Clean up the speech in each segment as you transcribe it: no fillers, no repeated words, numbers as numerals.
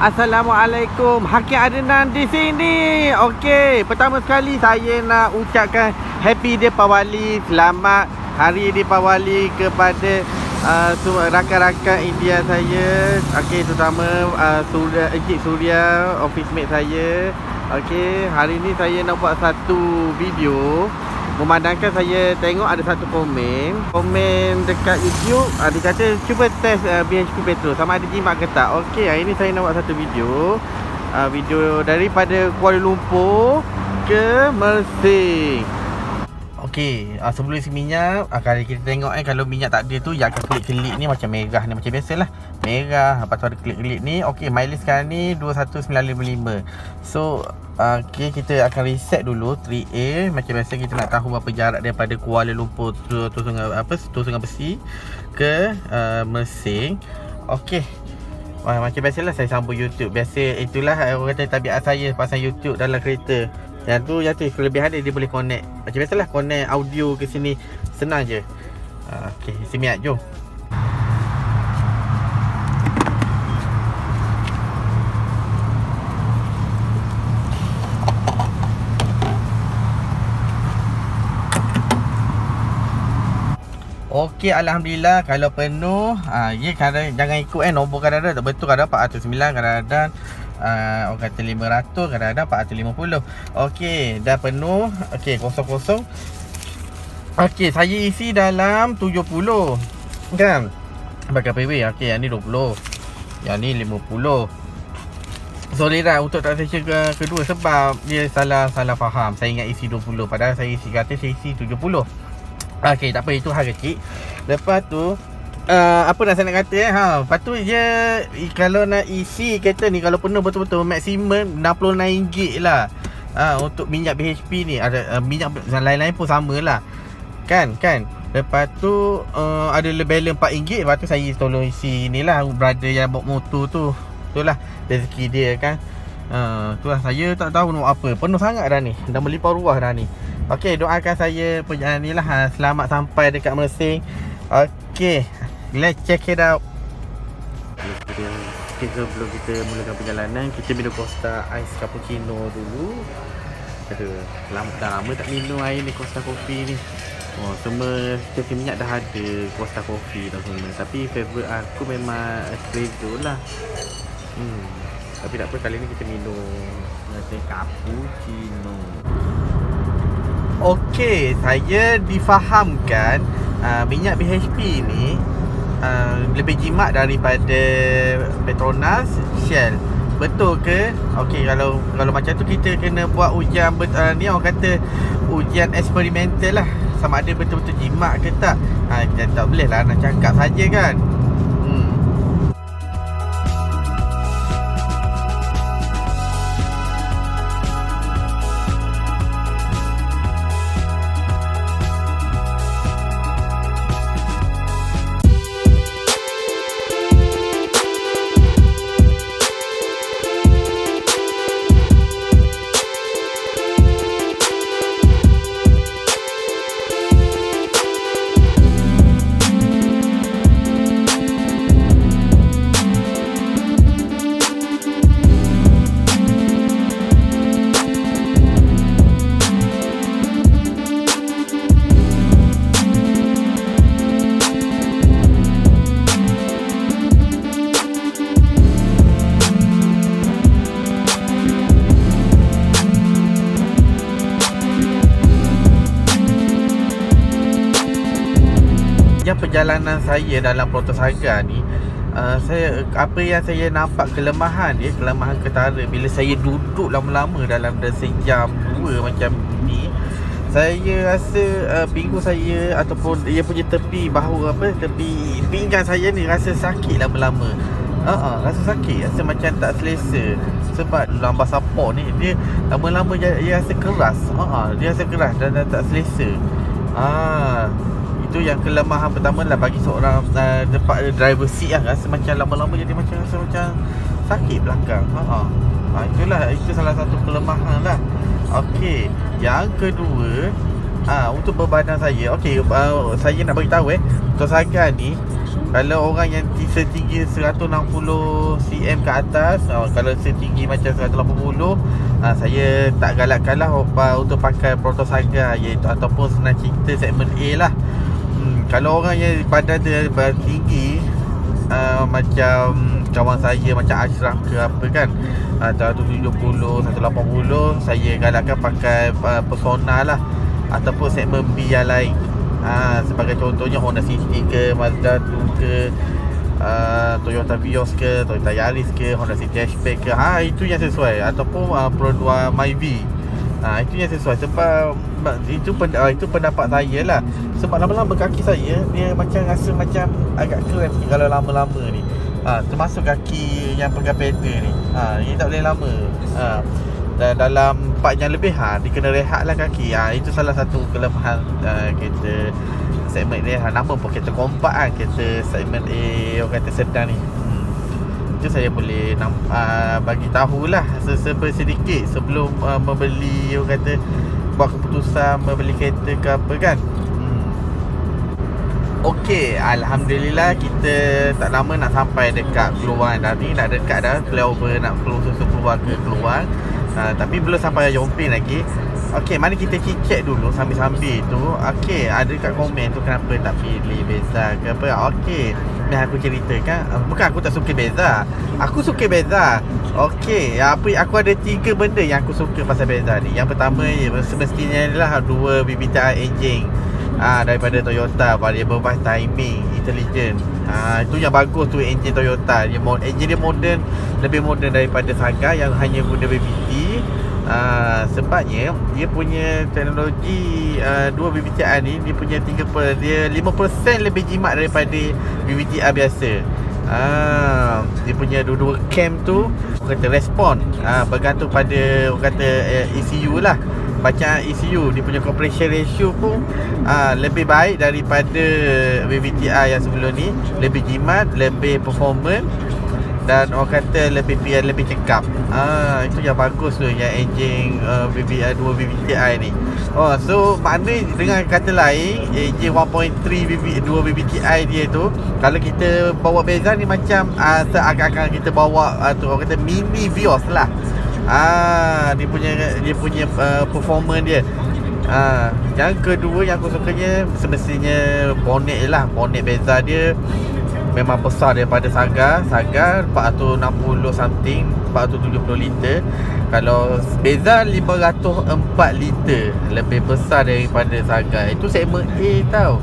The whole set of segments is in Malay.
Assalamualaikum, Hakim Adnan di sini. Okey, pertama sekali saya nak ucapkan Happy Deepawali, selamat Hari Deepawali kepada rakan-rakan India saya. Okey, terutama Encik Surya, office mate saya. Okey, hari ni saya nak buat satu video. Memandangkan saya tengok ada satu komen dekat YouTube, dia kata cuba test BHP petrol sama ada jimat ke tak. Okey, hari ni saya nak buat satu video video daripada Kuala Lumpur ke Mersing. Okey, sebelum isi minyak, kalau kita tengok kalau minyak tak ada tu, yang akan kelip-kelip ni macam merah ni, macam biasalah. Merah, lepas tu ada kelip-kelip ni. Okey, mileage sekarang ni 21955. So, okey, kita akan reset dulu 3A. Macam biasa kita nak tahu berapa jarak daripada Kuala Lumpur tu Sungai Besi ke Mersing. Okey. Macam biasalah saya sambung YouTube. Biasa itulah orang kata tabiat saya pasang YouTube dalam kereta. Yang tu kelebihan dia boleh connect. Macam biasalah connect audio ke sini. Senang je. Okey, isi minyak jom. Okey, alhamdulillah kalau penuh. Jangan ikut nombor kadang-kadang tak betul, kadang-kadang 409, kadang-kadang orang kata 500, kadang-kadang 450. Okey, dah penuh. Okey, kosong-kosong. Okey, saya isi dalam 70 kan. Pakai PW. Okey, yang ni 20. Yang ni 50. Sorry dah untuk transaction kedua sebab dia salah faham. Saya ingat isi 20 padahal saya isi kata saya isi 70. Okey, tak apa, itu hal kecil. Lepas tu apa nak saya nak kata lepas tu je kalau nak isi kereta ni, kalau penuh betul-betul maksimum RM69 lah. Untuk minyak BHP ni ada minyak lain-lain pun samalah. Kan. Lepas tu ada balance RM4. Lepas tu saya tolong isi ni lah brother yang bawa motor tu. Itulah rezeki dia kan. Itulah, saya tak tahu nak apa. Penuh sangat dah ni. Dah melimpah ruah dah ni. Okey, doakan saya perjalanan ni lah selamat sampai dekat Mersing. Okey, let's check it out. Sebelum kita mulakan perjalanan, kita minum Costa Ice Cappuccino dulu. Dah lama tak minum air ni, Costa Coffee ni. Semua stesen minyak dah ada Costa Coffee dah semua. Tapi favourite aku memang espresso lah. Tapi tak apa, kali ni kita minum cappuccino. Okey, saya difahamkan minyak BHP ni lebih jimat daripada Petronas, Shell. Betul ke? Okey, kalau macam tu kita kena buat ujian ni, orang kata ujian eksperimental lah, sama ada betul-betul jimat ke tak. Kita tak boleh lah nak cakap saja kan. Perjalanan saya dalam Proto Saga ni, apa yang saya nampak kelemahan ketara bila saya duduk lama-lama dalam sejam 2 macam ni. Saya rasa pinggul saya ataupun dia punya tepi tepi pinggang saya ni rasa sakit lama-lama. Rasa sakit, rasa macam tak selesa. Sebab lambar support ni dia lama-lama dia rasa keras. Dia rasa keras dan tak selesa. Itu yang kelemahan pertama lah bagi seorang driver seat lah. Rasa macam lama-lama jadi macam rasa macam sakit belakang. Itu salah satu kelemahan lah. Okey, yang kedua untuk berbadan saya. Okey, saya nak beritahu Proto Saga ni Kalau orang yang setinggi 160 cm ke atas, kalau setinggi macam 180, saya tak galakkan lah untuk pakai Proto Saga, iaitu ataupun senang cerita segmen A lah. Kalau orang yang badan dia tinggi, macam kawan saya macam Ashraf ke apa kan, 170, 180, saya galakkan pakai Persona lah, ataupun segmen B yang lain. Sebagai contohnya Honda City ke, Mazda 2 ke, Toyota Vios ke, Toyota Yaris ke, Honda City Hatchback ke, itu yang sesuai. Ataupun Pro 2 Myvi, itu yang sesuai. Sebab itu pendapat saya lah. Sebab lama-lama kaki saya dia macam rasa macam agak cramp kalau lama-lama ni. Termasuk kaki yang pegang pedal ni, ini tak boleh lama. Dan dalam 4 jam lebih dia kena rehat lah kaki. Itu salah satu kelemahan kereta segmen ni. Nama pun kereta kompak kan, kereta segmen A, orang kata sedang ni. Itu saya boleh bagi tahulah sedikit sebelum membeli, orang kata buat keputusan membeli kereta ke apa kan. Okey, Alhamdulillah kita tak lama nak sampai dekat Keluang dah. Ni nak dekat dah, flyover nak keluar ke Keluang. Tapi belum sampai Yomping lagi. Okey, mari kita check dulu sambil-sambil tu. Okey, ada kat komen tu kenapa tak pilih Beza ke apa. Okey, ni aku ceritakan. Bukan aku tak suka Beza, aku suka Beza. Okey, aku ada 3 benda yang aku suka pasal Beza ni. Yang pertama, semestinya adalah 2 BBTI engine daripada Toyota, variable bus timing, intelligent. Itu yang bagus tu engine Toyota. Engine dia modern, lebih modern daripada Saga yang hanya guna BBT. Sebabnya dia punya teknologi 2 BBTI ni, dia punya 5% lebih jimat daripada BBTI biasa. Dia punya dua cam tu, orang kata respon, bergantung pada orang kata ECU lah, bacaan ECU. Dia punya compression ratio pun lebih baik daripada BBTI yang sebelum ni. Lebih jimat, lebih performance, dan orang kata lebih cekap. Itu yang bagus tu, yang engine 2 BBTI ni. So maknanya dengan kata lain, engine 1.3 2 BBTI dia tu, kalau kita bawa Beza ni macam seakan-akan kita bawa tu, orang kata mini Vios lah. Dia punya performance dia. Yang kedua yang aku sukanya, semestinya bonnet lah. Bonnet Beza dia memang besar daripada Saga 460 something, 470 liter. Kalau Beza 504 liter, lebih besar daripada Saga. Itu segmen A tau.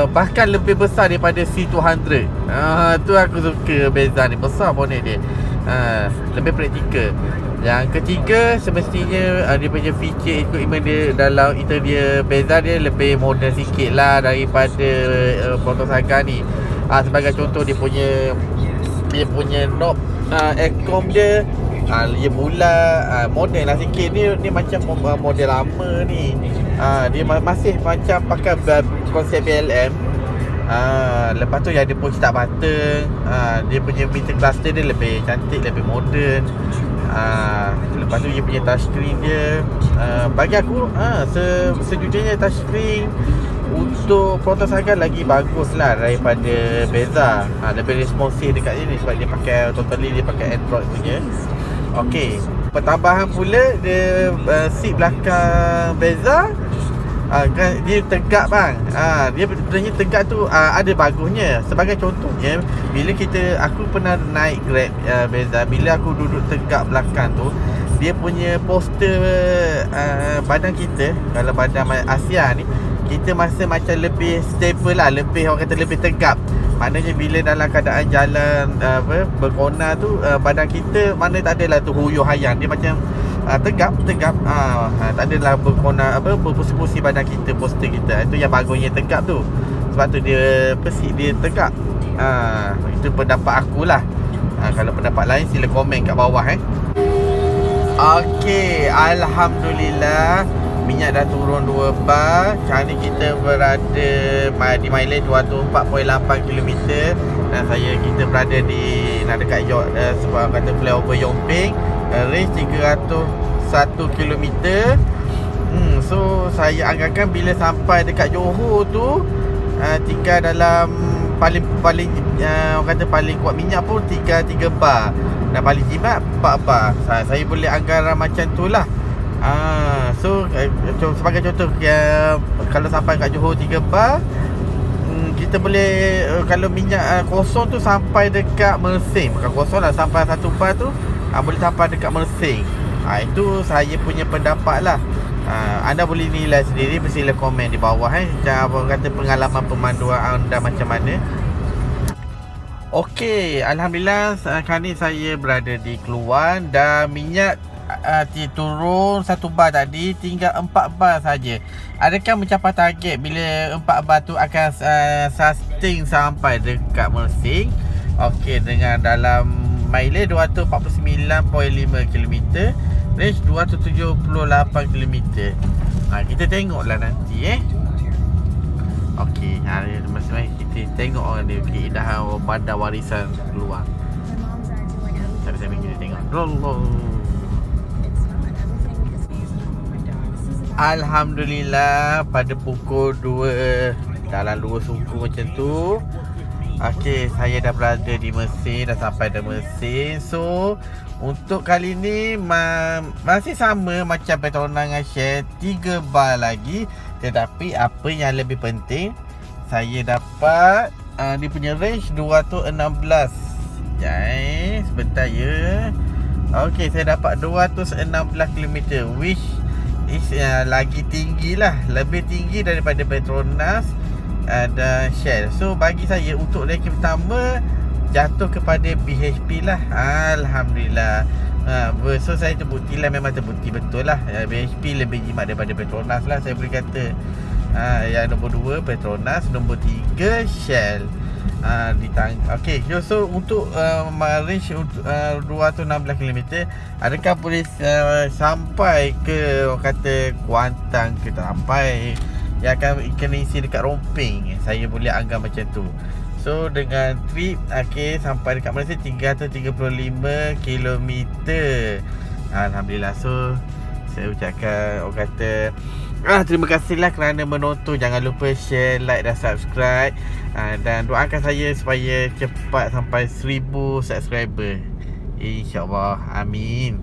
Bahkan lebih besar daripada C200. Tu aku suka Beza ni, besar bonnet dia. Lebih praktikal. Yang ketiga, semestinya dia punya feature equipment dia dalam interior Beza dia lebih moden sikit lah daripada Proto Saga ni. Sebagai contoh, dia punya knob aircon dia, dia bulat, moden lah sikit. Ni macam model lama ni. Dia masih macam pakai konsep BLM. Lepas tu yang dia push start button, dia punya meter cluster dia lebih cantik, lebih moden. Lepas tu dia punya touchscreen dia, bagi aku sejujurnya touchscreen untuk Proto Saga lagi bagus lah daripada Beza. Lebih responsif dekat sini sebab dia pakai Android punya. Okey, pertambahan pula dia seat belakang Beza, dia tegak bang. Dia sebenarnya tegak tu ada bagusnya. Sebagai contohnya, bila aku pernah naik Grab Beza, bila aku duduk tegak belakang tu, dia punya poster badan kita, kalau badan Asia ni, kita masa macam lebih stable lah, lebih orang kata lebih tegap. Maknanya bila dalam keadaan jalan berkona tu, badan kita mana tak adalah tu huyuh hayang. Dia macam tegap. Tak adalah berkona berpusing-pusing badan kita, poster kita. Itu yang bagusnya tegap tu. Sebab tu dia tegap. Itu pendapat akulah. Kalau pendapat lain sila komen kat bawah. Okey, Alhamdulillah minyak dah turun 2 bar. Sekarang ni kita berada di mileage 204.8 km. Dan kita berada di nak dekat sebab kata flyover Yomping. Range 301 km. So saya anggarkan bila sampai dekat Johor tu, tinggal dalam paling orang kata paling kuat minyak pun 3 bar, dan paling jimat 4 bar. Saya boleh anggaran macam tu lah. So sebagai contoh, kalau sampai kat Johor 3 bar, kita boleh kalau minyak kosong tu sampai dekat Mersing, bukan kosong lah, sampai 1 bar tu boleh sampai dekat Mersing. Itu saya punya pendapat lah. Anda boleh nilai sendiri, bersila komen di bawah macam kata pengalaman pemanduan anda macam mana. Okey, alhamdulillah kali ni saya berada di Keluan dan minyak turun 1 bar tadi, tinggal 4 bar saja. Adakah mencapai target bila 4 bar tu akan sustain sampai dekat Mersing? Okey, dengan dalam mileage 249.5 km, range 278 km. Kita tengoklah nanti Okey, masing-masing kita tengok orang dia keindahan bandar warisan Keluan. Sambil-sambil kita tengok. Alhamdulillah, pada pukul 2 dalam 2 suku macam tu, okey, saya dah berada di Mersing, dah sampai di Mersing. So untuk kali ni masih sama macam Petronas dengan Shell, 3 bar lagi. Tetapi apa yang lebih penting, saya dapat dia punya range 216. Sebentar ya. Okey, saya dapat 216 km, which is lagi tinggi lah, lebih tinggi daripada Petronas dan Shell. So bagi saya, untuk ranking pertama jatuh kepada BHP lah. Alhamdulillah. So saya terbukti lah, memang terbukti betul lah, BHP lebih jimat daripada Petronas lah, saya boleh kata. Yang nombor 2 Petronas, nombor 3 Shell. Okey, so untuk range 216 km, adakah boleh sampai ke orang kata Kuantan ke tak sampai? Yang akan kena isi dekat Romping, saya boleh anggap macam tu. So dengan trip sampai dekat Malaysia 335 km. Alhamdulillah. So saya ucapkan orang kata terima kasihlah kerana menonton. Jangan lupa share, like dan subscribe, dan doakan saya supaya cepat sampai 1000 subscriber, InsyaAllah. Amin.